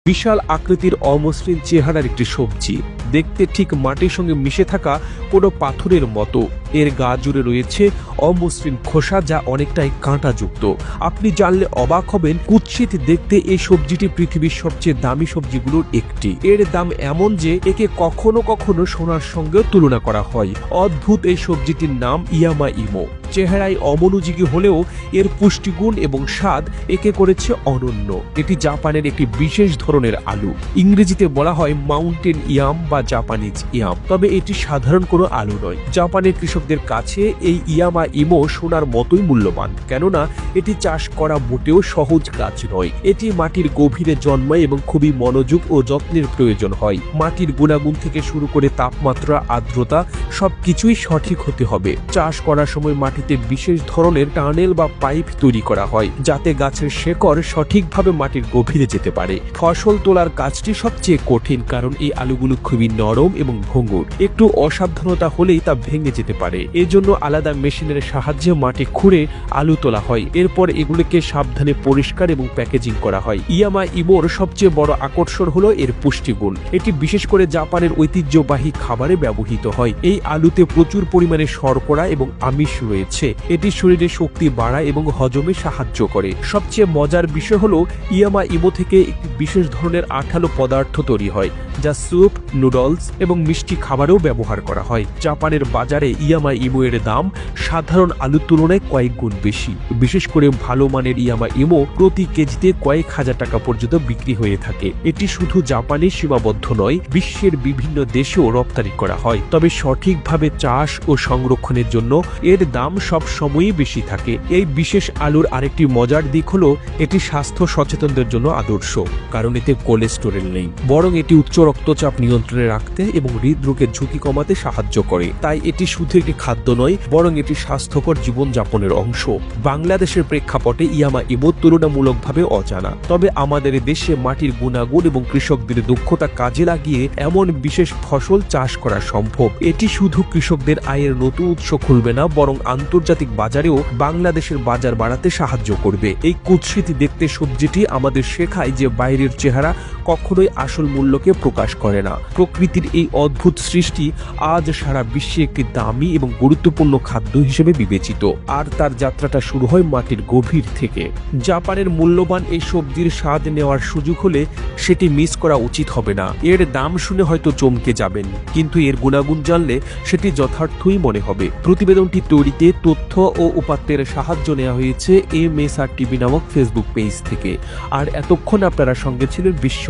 বিশাল আকৃতির অমসৃণ চেহারার একটি সবজি, দেখতে ঠিক মাটির সঙ্গে মিশে থাকা কোনো পাথরের মতো। এর গা জুড়ে রয়েছে অমসৃণ খোসা, যা অনেকটাই কাঁটাযুক্ত। আপনি জানলে অবাক হবেন, কুৎসিত দেখতে এই সবজিটি পৃথিবীর সবচেয়ে দামি সবজিগুলোর একটি। এর দাম এমন যে একে কখনো কখনো সোনার সঙ্গেও তুলনা করা হয়। অদ্ভুত এই সবজিটির নাম ইয়ামা ইমো। চেহারায় অমনোযোগী হলেও এর পুষ্টিগুণ এবং স্বাদ একে করেছে অনন্য। এটি জাপানের একটি বিশেষ ধরনের আলু। ইংরেজিতে বলা হয় মাউন্টেন ইয়াম বা জাপানিজ ইয়াম। তবে এটি সাধারণ কোনো আলু নয়। জাপানের কৃষকদের কাছে এই ইয়ামা ইমো সোনার মতোই মূল্যবান, কেননা এটি চাষ করা মোটেও সহজ কাজ নয়। এটি মাটির গভীরে জন্মায় এবং খুবই মনোযোগ ও যত্নের প্রয়োজন হয়। মাটির গুণাগুণ থেকে শুরু করে তাপমাত্রা, আর্দ্রতা সবকিছুই সঠিক হতে হবে। চাষ করার সময় মাটিতে বিশেষ ধরনের টানেল বা পাইপ তৈরি করা হয়, যাতে গাছের শেকড় সঠিকভাবে মাটির গভীরে যেতে পারে। ফসল তোলার কাজটি সবচেয়ে কঠিন, কারণ এই আলুগুলো খুবই নরম এবং ভঙ্গুর। একটু অসাবধানতা হলেই তা ভেঙে যেতে পারে। এজন্য আলাদা মেশিনের সাহায্যে মাটি খুঁড়ে আলু তোলা হয়। এরপর এগুলোকে সাবধানে পরিষ্কার এবং প্যাকেজিং করা হয়। ইয়ামা ইমোর সবচেয়ে বড় আকর্ষণ হলো এর পুষ্টিগুণ। এটি বিশেষ করে জাপানের ঐতিহ্যবাহী খাবারে ব্যবহৃত হয়। এই আলুতে প্রচুর পরিমাণে শর্করা এবং আমিষ রয়েছে। এটি শরীরে শক্তি বাড়ায় এবং হজমে সাহায্য করে। সবচেয়ে মজার বিষয় হলো, ইয়ামা ইমো থেকে একটি বিশেষ ধরনের আঠালো পদার্থ তৈরি হয়, যা স্যুপ, নুডলস এবং মিষ্টি খাবারেও ব্যবহার করা হয়। জাপানের বাজারে ইয়ামা ইমো এর দাম সাধারণ আলুর তুলনায় কয়েক গুণ বেশি। বিশেষ করে ভালো মানের ইয়ামা ইমো প্রতি কেজিতে কয়েক হাজার টাকা পর্যন্ত বিক্রি হয়ে থাকে। এটি শুধু জাপানে সীমাবদ্ধ নয়, বিশ্বের বিভিন্ন দেশেও রপ্তানি করা হয়। তবে সঠিকভাবে চাষ ও সংরক্ষণের জন্য এর দাম সব সময়ই বেশি থাকে। এই বিশেষ আলুর আরেকটি মজার দিক হলো, এটি স্বাস্থ্য সচেতনদের জন্য আদর্শ, কারণ এতে কোলেস্টেরল নেই, বরং এটি উচ্চ রক্তচাপ নিয়ন্ত্রণে রাখতে এবং হৃদরোগের ঝুঁকি কমাতে সাহায্য করে। তাই এটি শুধু একটি খাদ্য নয়, বরং এটি স্বাস্থ্যকর জীবনযাপনের অংশ। বাংলাদেশের প্রেক্ষাপটে ইয়ামা ইমো তুলনামূলকভাবে অজানা, তবে আমাদের দেশে মাটির গুণাগুণ এবং কৃষকদের দক্ষতা কাজে লাগিয়ে এমন বিশেষ ফসল চাষ করা সম্ভব। এটি শুধু কৃষকদের আয়ের নতুন উৎস খুলবে না, বরং আন্তর্জাতিক বাজারেও বাংলাদেশের বাজার বাড়াতে সাহায্য করবে। এই কুৎসিত দেখতে সবজিটি আমাদের শেখায় যে বাইরের চেহারা কখনোই আসল মূল্যকে প্রকাশ করে না। প্রকৃতির এই অদ্ভুত সৃষ্টি আজ সারা বিশ্বে একটি দামি এবং গুরুত্বপূর্ণ খাদ্য হিসেবে বিবেচিত, আর তার যাত্রাটা শুরু হয় মাটির গভীর থেকে। জাপানের মূল্যবান এই সবজির স্বাদ নেওয়ার সুযোগ হলে সেটি মিস করা উচিত হবে না। এর দাম শুনে হয়তো চমকে যাবেন, কিন্তু এর গুণাগুণ জানলে সেটি যথার্থই মনে হবে। প্রতিবেদনটি তৈরিতে তথ্য ও উপাত্তের সাহায্য নেওয়া হয়েছে MSR টিভি নামক ফেসবুক পেজ থেকে। আর এতক্ষণ আপনারা সঙ্গে ছিলেন বিশ্ব।